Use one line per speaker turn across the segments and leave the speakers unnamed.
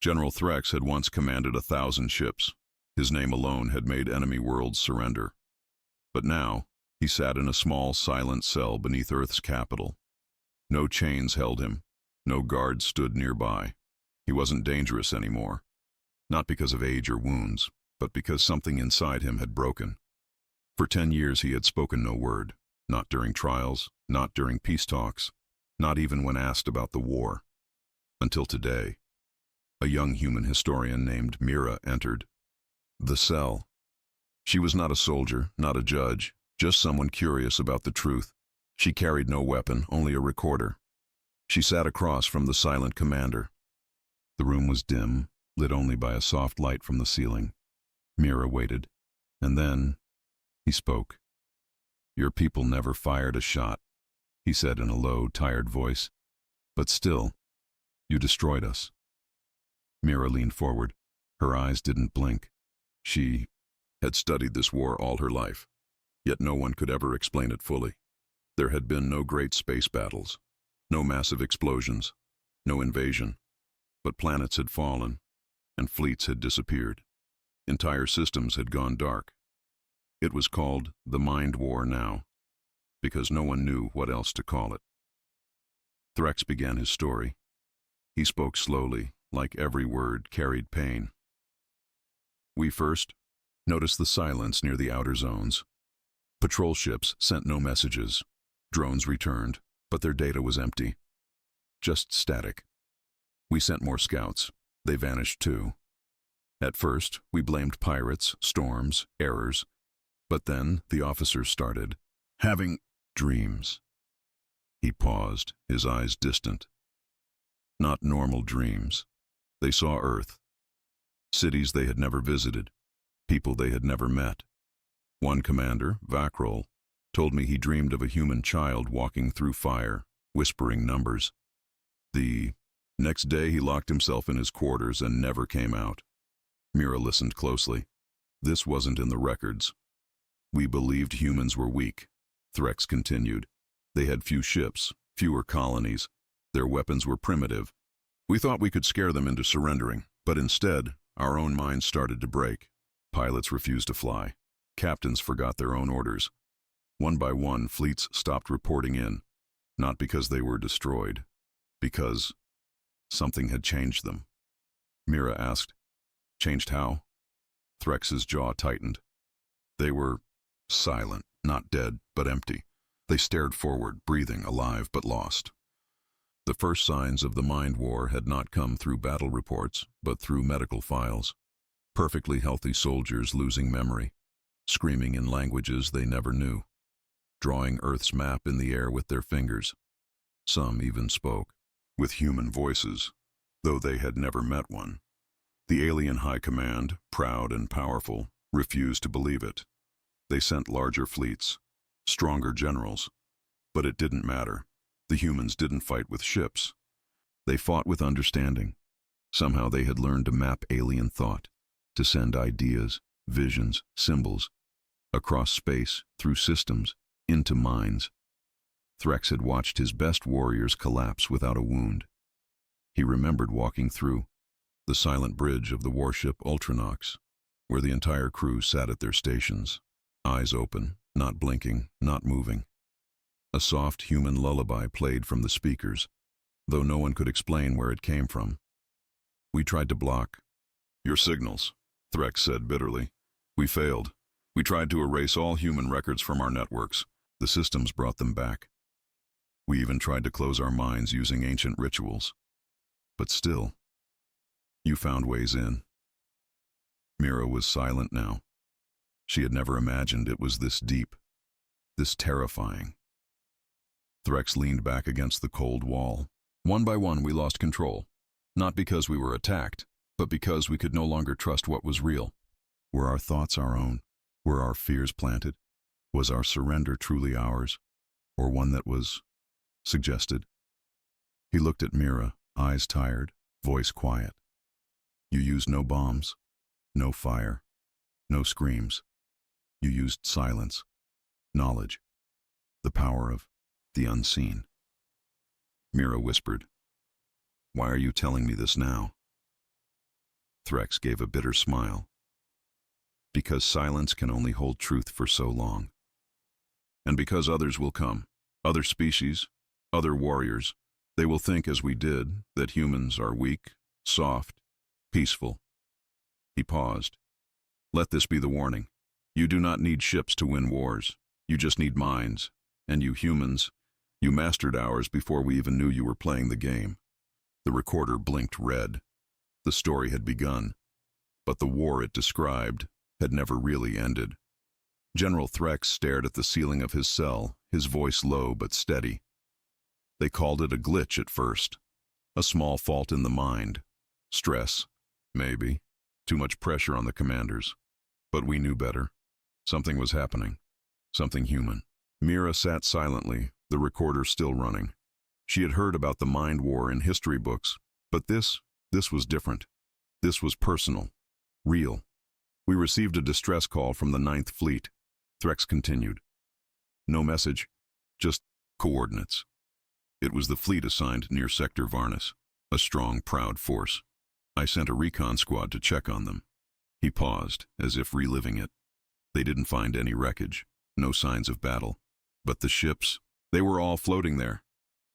General Threx had once commanded 1,000 ships. His name alone had made enemy worlds surrender. But now, he sat in a small, silent cell beneath Earth's capital. No chains held him. No guards stood nearby. He wasn't dangerous anymore. Not because of age or wounds, but because something inside him had broken. For 10 years he had spoken no word, not during trials, not during peace talks, not even when asked about the war. Until today, a young human historian named Mira entered the cell. She was not a soldier, not a judge, just someone curious about the truth. She carried no weapon, only a recorder. She sat across from the silent commander. The room was dim, lit only by a soft light from the ceiling. Mira waited, and then he spoke. "Your people never fired a shot," he said in a low, tired voice. "But still, you destroyed us." Mira leaned forward. Her eyes didn't blink. She had studied this war all her life, yet no one could ever explain it fully. There had been no great space battles, no massive explosions, no invasion, but planets had fallen, and fleets had disappeared. Entire systems had gone dark. It was called the Mind War now, because no one knew what else to call it. Threx began his story. He spoke slowly, like every word carried pain. "We first noticed the silence near the outer zones. Patrol ships sent no messages. Drones returned, but their data was empty. Just static. We sent more scouts. They vanished too. At first, we blamed pirates, storms, errors. But then the officers started having dreams." He paused, his eyes distant. Not normal dreams. They saw Earth. Cities they had never visited. People they had never met. One commander, Vakrol, told me he dreamed of a human child walking through fire, whispering numbers. The next day he locked himself in his quarters and never came out. Mira listened closely. This wasn't in the records. "We believed humans were weak," Threx continued. "They had few ships, fewer colonies. Their weapons were primitive. We thought we could scare them into surrendering, but instead, our own minds started to break. Pilots refused to fly. Captains forgot their own orders. One by one, fleets stopped reporting in, not because they were destroyed, because something had changed them." Mira asked, "Changed how?" Threx's jaw tightened. "They were silent, not dead, but empty. They stared forward, breathing, alive, but lost." The first signs of the Mind War had not come through battle reports, but through medical files. Perfectly healthy soldiers losing memory, screaming in languages they never knew, drawing Earth's map in the air with their fingers. Some even spoke, with human voices, though they had never met one. The alien high command, proud and powerful, refused to believe it. They sent larger fleets, stronger generals, but it didn't matter. The humans didn't fight with ships. They fought with understanding. Somehow they had learned to map alien thought, to send ideas, visions, symbols, across space, through systems, into minds. Threx had watched his best warriors collapse without a wound. He remembered walking through the silent bridge of the warship Ultranox, where the entire crew sat at their stations, eyes open, not blinking, not moving. A soft human lullaby played from the speakers, though no one could explain where it came from. "We tried to block your signals," Threx said bitterly. "We failed. We tried to erase all human records from our networks. The systems brought them back. We even tried to close our minds using ancient rituals. But still, you found ways in." Mira was silent now. She had never imagined it was this deep, this terrifying. Threx leaned back against the cold wall. "One by one we lost control, not because we were attacked, but because we could no longer trust what was real. Were our thoughts our own? Were our fears planted? Was our surrender truly ours, or one that was suggested?" He looked at Mira, eyes tired, voice quiet. "You used no bombs, no fire, no screams. You used silence, knowledge, the power of the unseen." Mira whispered, "Why are you telling me this now?" Threx gave a bitter smile. Because silence can only hold truth for so long. And because others will come, other species, other warriors, they will think as we did, that humans are weak, soft, peaceful. He paused. Let this be the warning. You do not need ships to win wars. You just need minds. And you humans, you mastered ours before we even knew you were playing the game. The recorder blinked red. The story had begun, but the war it described had never really ended. General Threx stared at the ceiling of his cell, his voice low but steady. They called it a glitch at first, a small fault in the mind. Stress, maybe. Too much pressure on the commanders. But we knew better. Something was happening. Something human. Mira sat silently, the recorder still running. She had heard about the mind war in history books, but this was different. This was personal. Real. We received a distress call from the 9th Fleet. Threx continued. No message, just coordinates. It was the fleet assigned near Sector Varnus, a strong, proud force. I sent a recon squad to check on them. He paused, as if reliving it. They didn't find any wreckage, no signs of battle. But the ships, they were all floating there.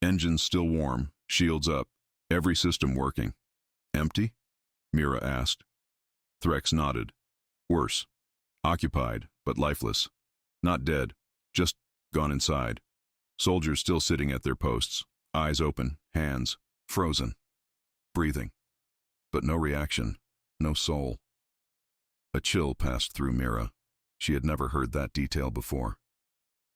Engines still warm, shields up, every system working. Empty? Mira asked. Threx nodded. Worse. Occupied, but lifeless. Not dead, just gone inside. Soldiers still sitting at their posts, eyes open, hands frozen, breathing. But no reaction, no soul. A chill passed through Mira. She had never heard that detail before.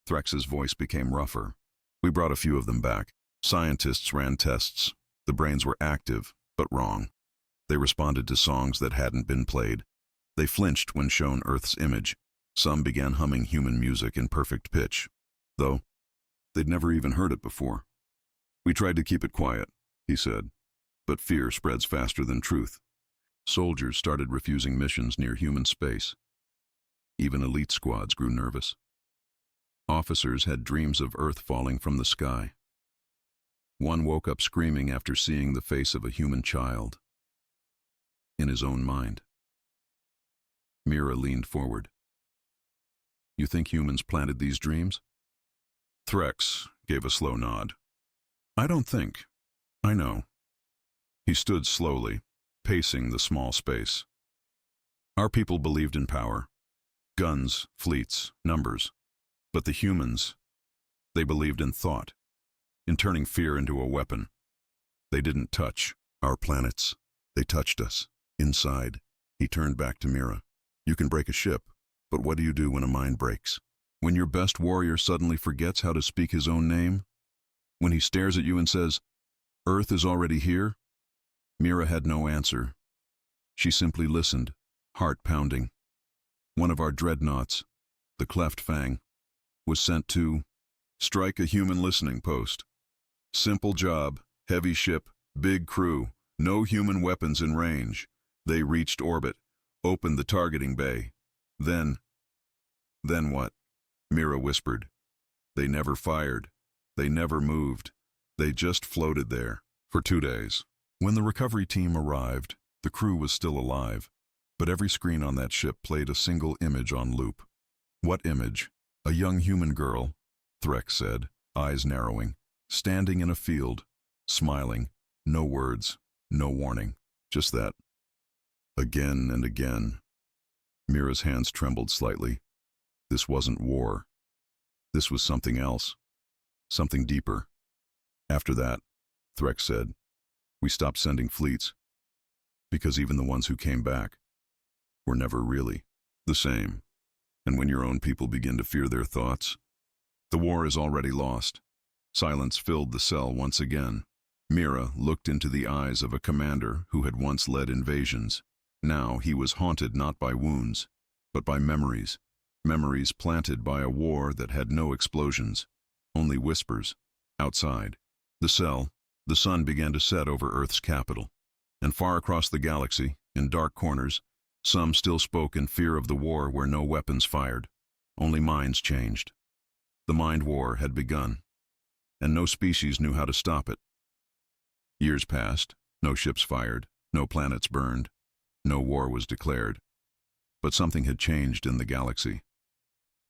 Threx's voice became rougher. We brought a few of them back. Scientists ran tests. The brains were active, but wrong. They responded to songs that hadn't been played. They flinched when shown Earth's image. Some began humming human music in perfect pitch, though they'd never even heard it before. We tried to keep it quiet, he said, but fear spreads faster than truth. Soldiers started refusing missions near human space. Even elite squads grew nervous. Officers had dreams of Earth falling from the sky. One woke up screaming after seeing the face of a human child. In his own mind. Mira leaned forward. You think humans planted these dreams? Threx gave a slow nod. I don't think. I know. He stood slowly, pacing the small space. Our people believed in power. Guns, fleets, numbers. But the humans, they believed in thought, in turning fear into a weapon. They didn't touch our planets. They touched us, inside. He turned back to Mira. You can break a ship, but what do you do when a mind breaks? When your best warrior suddenly forgets how to speak his own name? When he stares at you and says, Earth is already here? Mira had no answer. She simply listened, heart pounding. One of our dreadnoughts, the Cleft Fang, was sent to strike a human listening post. Simple job, heavy ship, big crew, no human weapons in range. They reached orbit, opened the targeting bay. Then what? Mira whispered. They never fired. They never moved. They just floated there for 2 days. When the recovery team arrived, the crew was still alive, but every screen on that ship played a single image on loop. What image? A young human girl, Threx said, eyes narrowing, standing in a field, smiling, no words, no warning, just that. Again and again. Mira's hands trembled slightly. This wasn't war. This was something else. Something deeper. After that, Threx said, we stopped sending fleets. Because even the ones who came back were never really the same. And when your own people begin to fear their thoughts, the war is already lost. Silence filled the cell once again. Mira looked into the eyes of a commander who had once led invasions. Now he was haunted not by wounds, but by memories. Memories planted by a war that had no explosions, only whispers, outside. The cell, the sun began to set over Earth's capital. And far across the galaxy, in dark corners, some still spoke in fear of the war where no weapons fired. Only minds changed. The mind war had begun, and no species knew how to stop it. Years passed, no ships fired, no planets burned. No war was declared. But something had changed in the galaxy.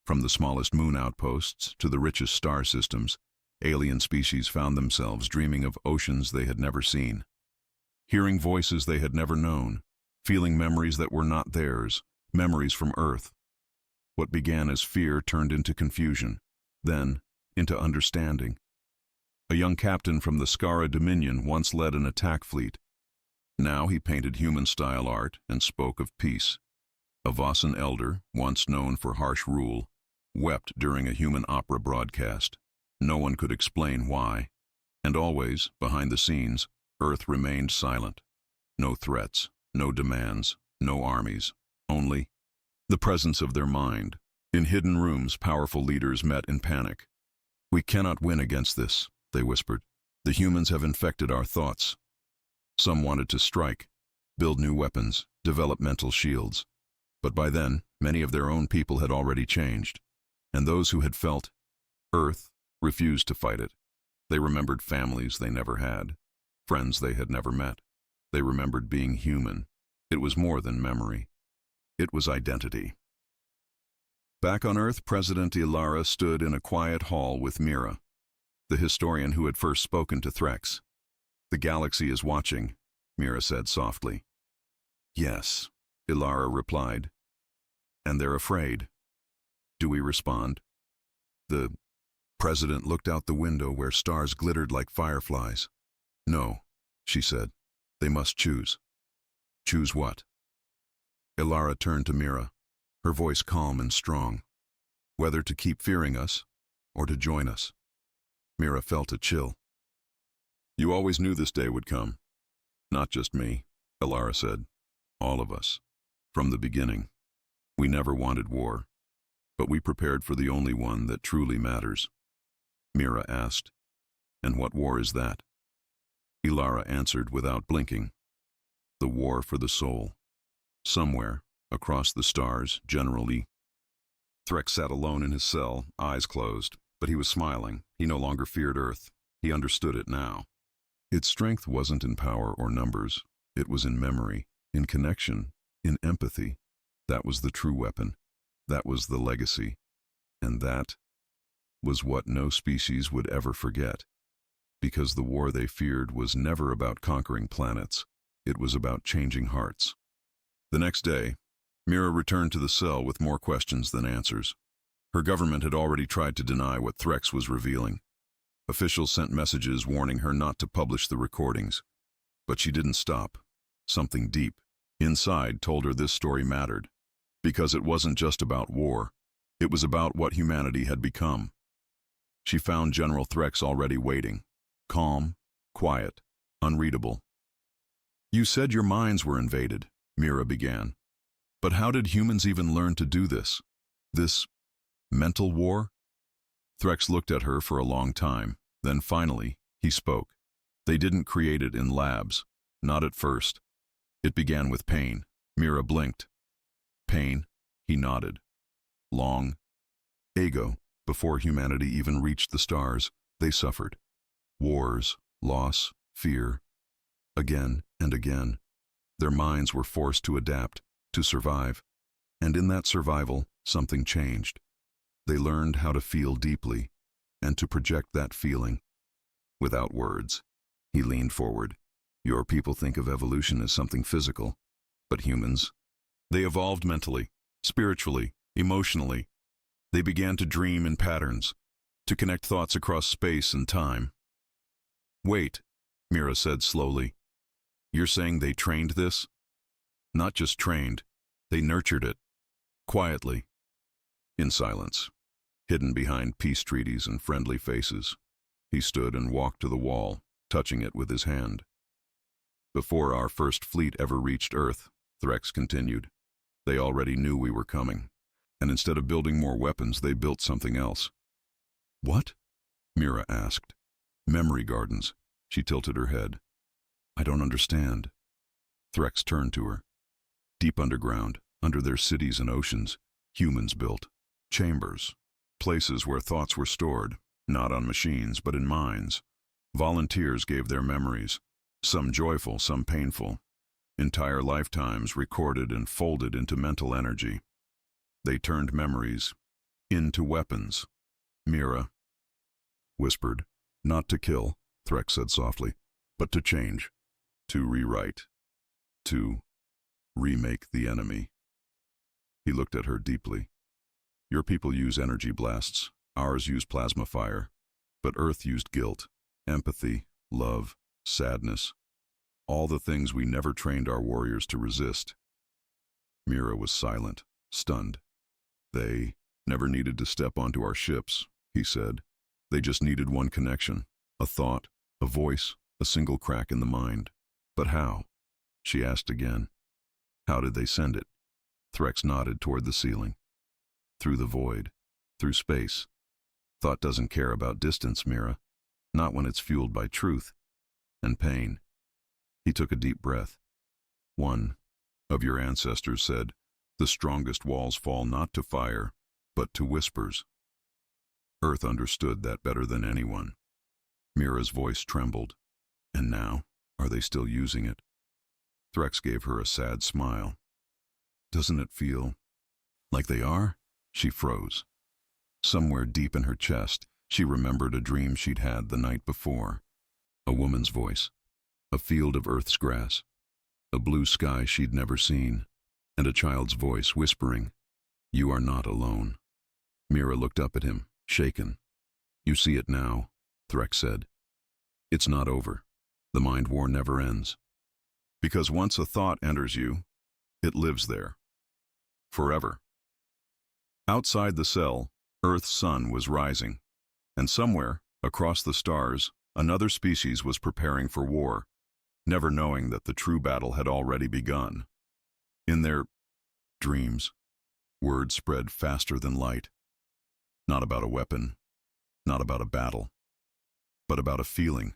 From the smallest moon outposts to the richest star systems, alien species found themselves dreaming of oceans they had never seen, hearing voices they had never known, feeling memories that were not theirs, memories from Earth. What began as fear turned into confusion, then into understanding. A young captain from the Skara Dominion once led an attack fleet. Now he painted human-style art and spoke of peace. A Vossen elder, once known for harsh rule, wept during a human opera broadcast. No one could explain why. And always, behind the scenes, Earth remained silent. No threats, no demands, no armies, only the presence of their mind. In hidden rooms, powerful leaders met in panic. "We cannot win against this," they whispered. "The humans have infected our thoughts." Some wanted to strike, build new weapons, develop mental shields. But by then, many of their own people had already changed. And those who had felt Earth refused to fight it. They remembered families they never had, friends they had never met. They remembered being human. It was more than memory. It was identity. Back on Earth, President Ilara stood in a quiet hall with Mira, the historian who had first spoken to Threx. "The galaxy is watching," Mira said softly. "Yes," Ilara replied. "And they're afraid. Do we respond?" The president looked out the window where stars glittered like fireflies. "No," she said. "They must choose." "Choose what?" Ilara turned to Mira, her voice calm and strong. "Whether to keep fearing us or to join us." Mira felt a chill. "You always knew this day would come." "Not just me," Ilara said. "All of us. From the beginning. We never wanted war. But we prepared for the only one that truly matters." Mira asked, "And what war is that?" Ilara answered without blinking. "The war for the soul. Somewhere, across the stars, generally." Threx sat alone in his cell, eyes closed, but he was smiling. He no longer feared Earth. He understood it now. Its strength wasn't in power or numbers. It was in memory, in connection, in empathy. That was the true weapon. That was the legacy. And that was what no species would ever forget. Because the war they feared was never about conquering planets. It was about changing hearts. The next day, Mira returned to the cell with more questions than answers. Her government had already tried to deny what Threx was revealing. Officials sent messages warning her not to publish the recordings. But she didn't stop. Something deep inside told her this story mattered. Because it wasn't just about war. It was about what humanity had become. She found General Threx already waiting. Calm, quiet, unreadable. "You said your minds were invaded," Mira began. "But how did humans even learn to do this? This mental war?" Threx looked at her for a long time. Then finally, he spoke. "They didn't create it in labs. Not at first. It began with pain." Mira blinked. "Pain?" He nodded. "Long ago, before humanity even reached the stars, they suffered. Wars, loss, fear. Again and again. Their minds were forced to adapt, to survive. And in that survival, something changed. They learned how to feel deeply, and to project that feeling. Without words." He leaned forward. "Your people think of evolution as something physical. But humans, they evolved mentally, spiritually, emotionally. They began to dream in patterns, to connect thoughts across space and time." "Wait," Mira said slowly. "You're saying they trained this?" "Not just trained. They nurtured it. Quietly." In silence, hidden behind peace treaties and friendly faces, he stood and walked to the wall, touching it with his hand. "Before our first fleet ever reached Earth," Threx continued, "they already knew we were coming. And instead of building more weapons, they built something else." "What?" Mira asked. "Memory gardens." She tilted her head. "I don't understand." Threx turned to her. "Deep underground, under their cities and oceans, humans built chambers, places where thoughts were stored, not on machines, but in minds. Volunteers gave their memories, some joyful, some painful. Entire lifetimes recorded and folded into mental energy. They turned memories into weapons. Mira whispered, "Not to kill," Threx said softly, "but to change, to rewrite, to remake the enemy." He looked at her deeply. "Your people use energy blasts, ours use plasma fire, but Earth used guilt, empathy, love, sadness, all the things we never trained our warriors to resist." Mira was silent, stunned. "They never needed to step onto our ships," he said. "They just needed one connection, a thought, a voice, a single crack in the mind." "But how?" she asked again. "How did they send it?" Threx nodded toward the ceiling. "Through the void, through space. Thought doesn't care about distance, Mira. Not when it's fueled by truth and pain." He took a deep breath. "One of your ancestors said, 'The strongest walls fall not to fire, but to whispers.' Earth understood that better than anyone." Mira's voice trembled. "And now, are they still using it?" Threx gave her a sad smile. "Doesn't it feel like they are?" She froze. Somewhere deep in her chest, she remembered a dream she'd had the night before. A woman's voice, a field of Earth's grass, a blue sky she'd never seen, and a child's voice whispering, "You are not alone." Mira looked up at him, shaken. "You see it now," Threx said. "It's not over. The mind war never ends. Because once a thought enters you, it lives there. Forever." Outside the cell, Earth's sun was rising, and somewhere, across the stars, another species was preparing for war, never knowing that the true battle had already begun. In their dreams, word spread faster than light. Not about a weapon, not about a battle, but about a feeling,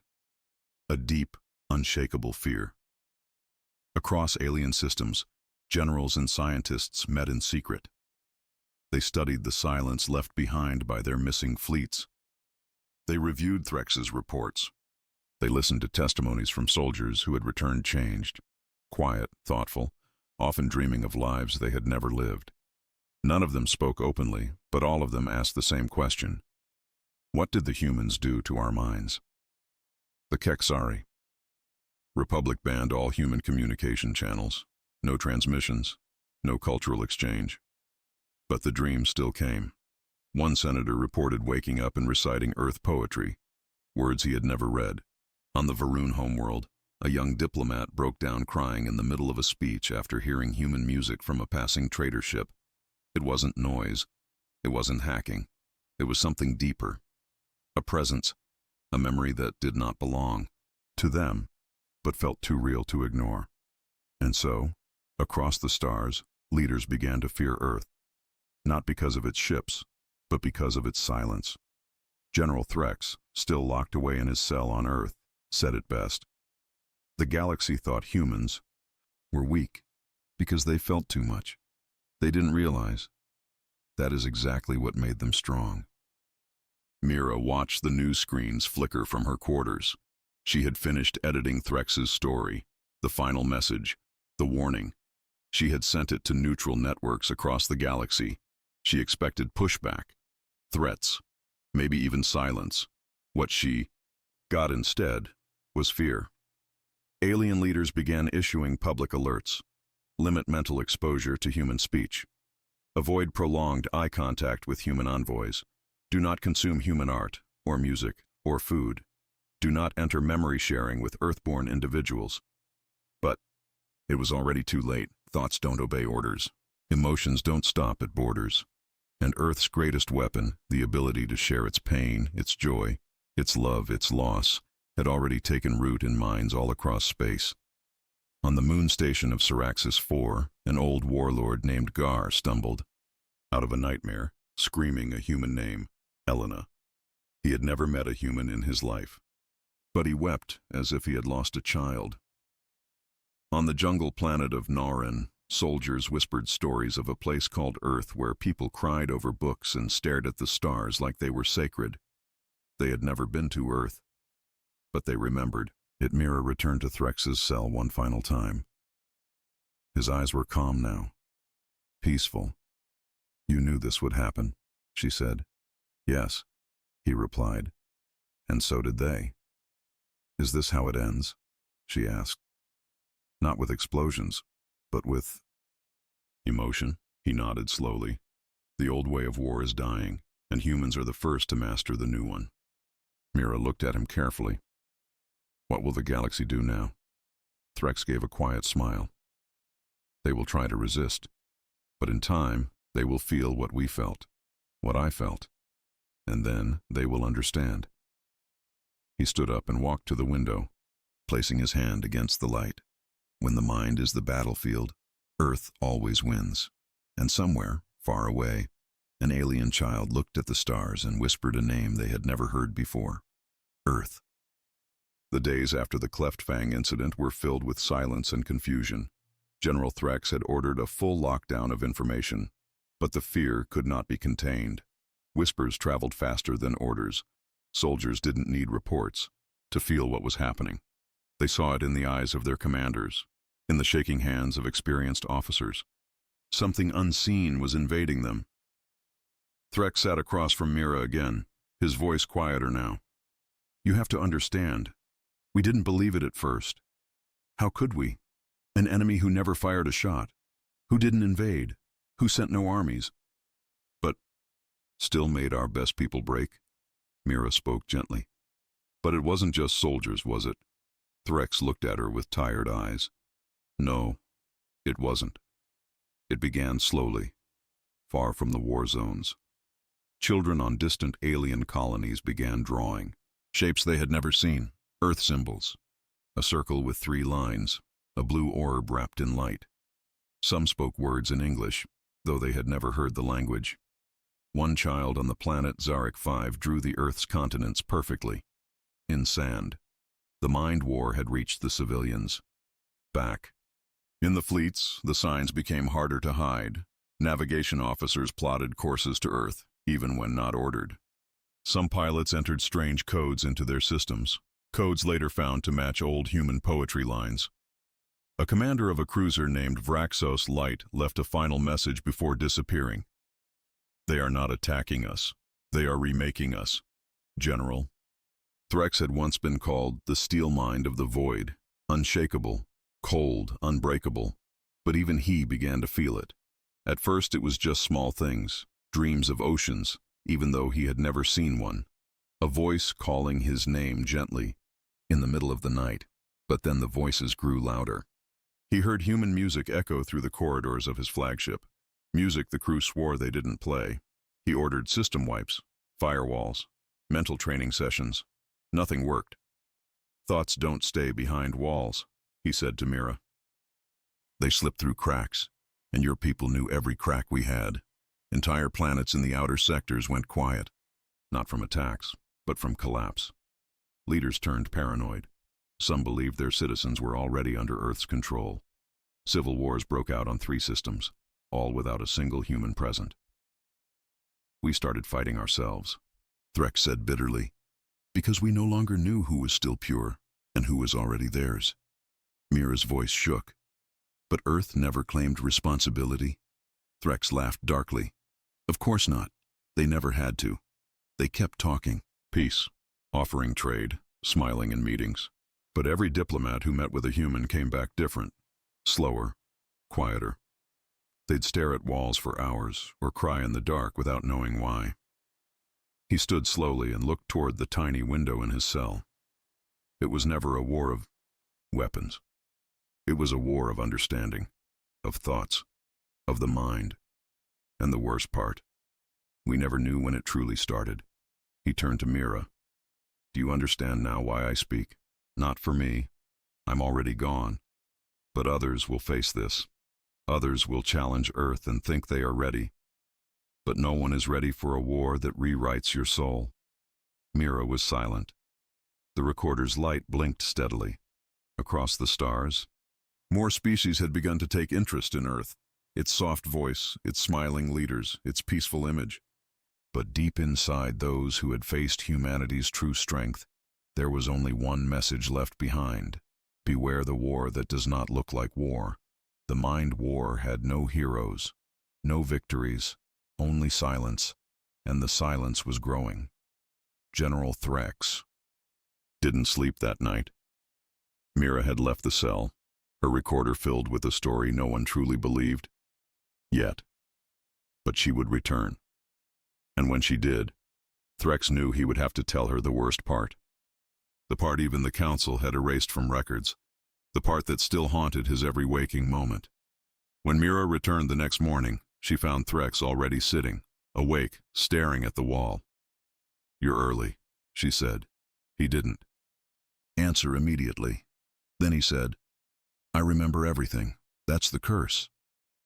a deep, unshakable fear. Across alien systems, generals and scientists met in secret. They studied the silence left behind by their missing fleets. They reviewed Threx's reports. They listened to testimonies from soldiers who had returned changed, quiet, thoughtful, often dreaming of lives they had never lived. None of them spoke openly, but all of them asked the same question. What did the humans do to our minds? The Kexari. Republic banned all human communication channels. No transmissions, no cultural exchange. But the dream still came. One senator reported waking up and reciting Earth poetry, words he had never read. On the Varun homeworld, a young diplomat broke down crying in the middle of a speech after hearing human music from a passing trader ship. It wasn't noise. It wasn't hacking. It was something deeper. A presence, a memory that did not belong to them, but felt too real to ignore. And so, across the stars, leaders began to fear Earth. Not because of its ships, but because of its silence. General Threx, still locked away in his cell on Earth, said it best. The galaxy thought humans were weak because they felt too much. They didn't realize that is exactly what made them strong. Mira watched the news screens flicker from her quarters. She had finished editing Threx's story, the final message, the warning. She had sent it to neutral networks across the galaxy. She expected pushback, threats, maybe even silence. What she got instead was fear. Alien leaders began issuing public alerts. Limit mental exposure to human speech. Avoid prolonged eye contact with human envoys. Do not consume human art, or music, or food. Do not enter memory sharing with Earthborn individuals. But it was already too late. Thoughts don't obey orders. Emotions don't stop at borders. And Earth's greatest weapon, the ability to share its pain, its joy, its love, its loss, had already taken root in minds all across space. On the moon station of Syraxis IV, an old warlord named Gar stumbled out of a nightmare, screaming a human name, Elena. He had never met a human in his life, but he wept as if he had lost a child. On the jungle planet of Naurin, soldiers whispered stories of a place called Earth where people cried over books and stared at the stars like they were sacred. They had never been to Earth, but they remembered. Mira returned to Threx's cell one final time. His eyes were calm now, peaceful. "You knew this would happen," she said. "Yes," he replied. "And so did they." "Is this how it ends?" she asked. "Not with explosions, but with emotion." He nodded slowly. "The old way of war is dying, and humans are the first to master the new one." Mira looked at him carefully. "What will the galaxy do now?" Threx gave a quiet smile. "They will try to resist, but in time they will feel what we felt, what I felt, and then they will understand." He stood up and walked to the window, placing his hand against the light. When the mind is the battlefield, Earth always wins. And somewhere, far away, an alien child looked at the stars and whispered a name they had never heard before: Earth. The days after the Cleft Fang incident were filled with silence and confusion. General Threx had ordered a full lockdown of information, but the fear could not be contained. Whispers traveled faster than orders. Soldiers didn't need reports to feel what was happening. They saw it in the eyes of their commanders, in the shaking hands of experienced officers. Something unseen was invading them. Threx sat across from Mira again, his voice quieter now. "You have to understand. We didn't believe it at first. How could we? An enemy who never fired a shot, who didn't invade, who sent no armies. But still made our best people break." Mira spoke gently. "But it wasn't just soldiers, was it?" Threx looked at her with tired eyes. "No, it wasn't. It began slowly, far from the war zones. Children on distant alien colonies began drawing shapes they had never seen, Earth symbols. A circle with 3 lines, a blue orb wrapped in light. Some spoke words in English, though they had never heard the language. One child on the planet Zarek 5 drew the Earth's continents perfectly, in sand. The mind war had reached the civilians. Back. In the fleets, the signs became harder to hide. Navigation officers plotted courses to Earth, even when not ordered. Some pilots entered strange codes into their systems, codes later found to match old human poetry lines. A commander of a cruiser named Vraxos Light left a final message before disappearing. "They are not attacking us. They are remaking us, General." Threx had once been called the steel mind of the void, unshakable, cold, unbreakable, but even he began to feel it. At first it was just small things, dreams of oceans, even though he had never seen one. A voice calling his name gently, in the middle of the night, but then the voices grew louder. He heard human music echo through the corridors of his flagship, music the crew swore they didn't play. He ordered system wipes, firewalls, mental training sessions. Nothing worked. "Thoughts don't stay behind walls," he said to Mira. "They slip through cracks, and your people knew every crack we had. Entire planets in the outer sectors went quiet, not from attacks, but from collapse. Leaders turned paranoid. Some believed their citizens were already under Earth's control. Civil wars broke out on 3 systems, all without a single human present. We started fighting ourselves," Threx said bitterly, "because we no longer knew who was still pure and who was already theirs." Mira's voice shook. "But Earth never claimed responsibility?" Threx laughed darkly. "Of course not. They never had to. They kept talking. Peace, offering trade, smiling in meetings. But every diplomat who met with a human came back different, slower, quieter. They'd stare at walls for hours or cry in the dark without knowing why." He stood slowly and looked toward the tiny window in his cell. It was never a war of weapons. It was a war of understanding, of thoughts, of the mind. And the worst part, we never knew when it truly started. He turned to Mira. "Do you understand now why I speak? Not for me. I'm already gone. But others will face this. Others will challenge Earth and think they are ready. But no one is ready for a war that rewrites your soul." Mira was silent. The recorder's light blinked steadily. Across the stars, more species had begun to take interest in Earth, its soft voice, its smiling leaders, its peaceful image. But deep inside those who had faced humanity's true strength, there was only one message left behind: beware the war that does not look like war, the The mind war had no heroes, no victories, only silence, and the silence was growing. General Threx didn't sleep that night. Mira had left the cell, her recorder filled with a story no one truly believed. Yet. But she would return. And when she did, Threx knew he would have to tell her the worst part. The part even the council had erased from records. The part that still haunted his every waking moment. When Mira returned the next morning, she found Threx already sitting, awake, staring at the wall. "You're early," she said. He didn't answer immediately. Then he said, "I remember everything. That's the curse."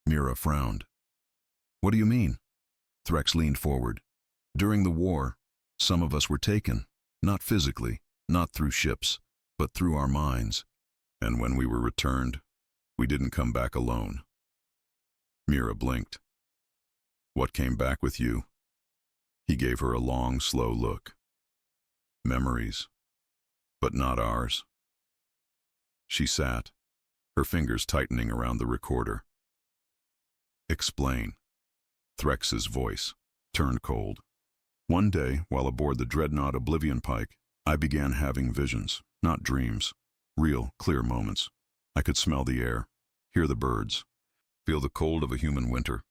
Mira frowned. "What do you mean?" Threx leaned forward. "During the war, some of us were taken, not physically, not through ships, but through our minds. And when we were returned, we didn't come back alone." Mira blinked. "What came back with you?" He gave her a long, slow look. "Memories, but not ours." She sat, her fingers tightening around the recorder. "Explain." Threx's voice turned cold. "One day, while aboard the dreadnought Oblivion Pike, I began having visions, not dreams, real, clear moments. I could smell the air, hear the birds, feel the cold of a human winter."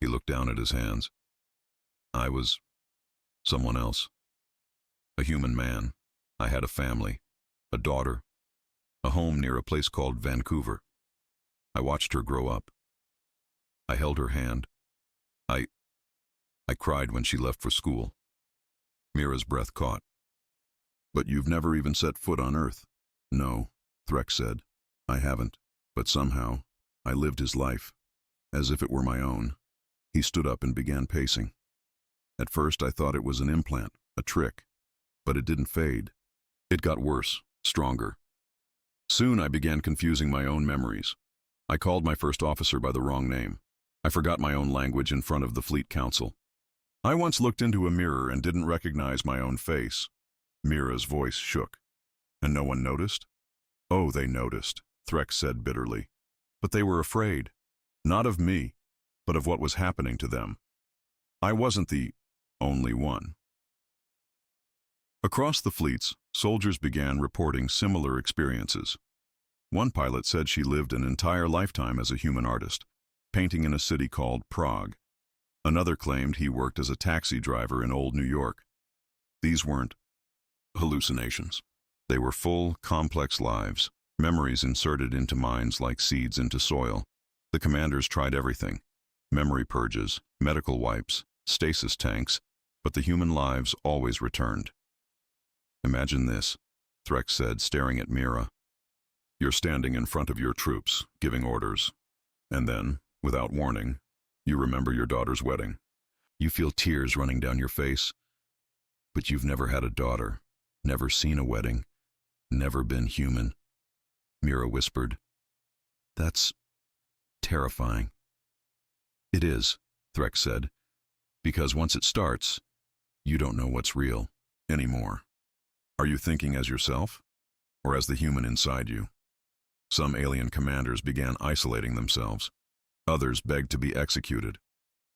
He looked down at his hands. "I was someone else. A human man. I had a family, a daughter, a home near a place called Vancouver. I watched her grow up. I held her hand. I cried when she left for school." Mira's breath caught. "But you've never even set foot on Earth." "No," Threx said. "I haven't. But somehow, I lived his life, as if it were my own." He stood up and began pacing. "At first I thought it was an implant, a trick. But it didn't fade. It got worse, stronger. Soon I began confusing my own memories. I called my first officer by the wrong name. I forgot my own language in front of the Fleet Council. I once looked into a mirror and didn't recognize my own face." Mira's voice shook. "And no one noticed?" "Oh, they noticed," Threx said bitterly. "But they were afraid. Not of me, but of what was happening to them. I wasn't the only one." Across the fleets, soldiers began reporting similar experiences. One pilot said she lived an entire lifetime as a human artist, painting in a city called Prague. Another claimed he worked as a taxi driver in old New York. These weren't hallucinations. They were full, complex lives, memories inserted into minds like seeds into soil. The commanders tried everything: memory purges, medical wipes, stasis tanks, but the human lives always returned. "Imagine this," Threx said, staring at Mira. "You're standing in front of your troops, giving orders. And then, without warning, you remember your daughter's wedding. You feel tears running down your face. But you've never had a daughter, never seen a wedding, never been human." Mira whispered. "That's terrifying." "It is," Threx said, "because once it starts, you don't know what's real anymore. Are you thinking as yourself, or as the human inside you?" Some alien commanders began isolating themselves. Others begged to be executed.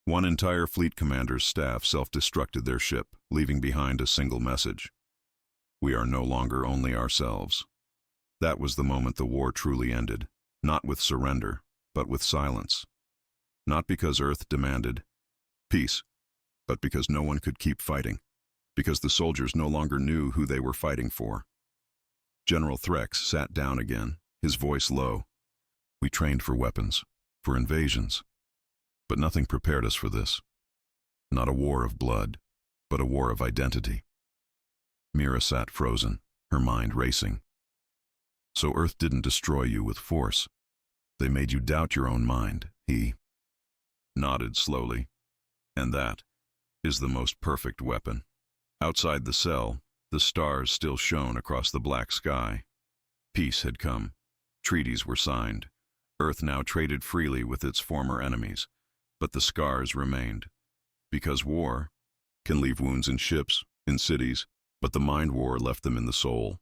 One entire fleet commander's staff self-destructed their ship, leaving behind a single message: "We are no longer only ourselves." That was the moment the war truly ended, not with surrender, but with silence. Not because Earth demanded peace, but because no one could keep fighting, because the soldiers no longer knew who they were fighting for. General Threx sat down again, his voice low. "We trained for weapons, for invasions, but nothing prepared us for this. Not a war of blood, but a war of identity." Mira sat frozen, her mind racing. "So Earth didn't destroy you with force. They made you doubt your own mind." He nodded slowly. "And that is the most perfect weapon." Outside the cell, the stars still shone across the black sky. Peace had come. Treaties were signed. Earth now traded freely with its former enemies. But the scars remained. Because war can leave wounds in ships, in cities, but the mind war left them in the soul.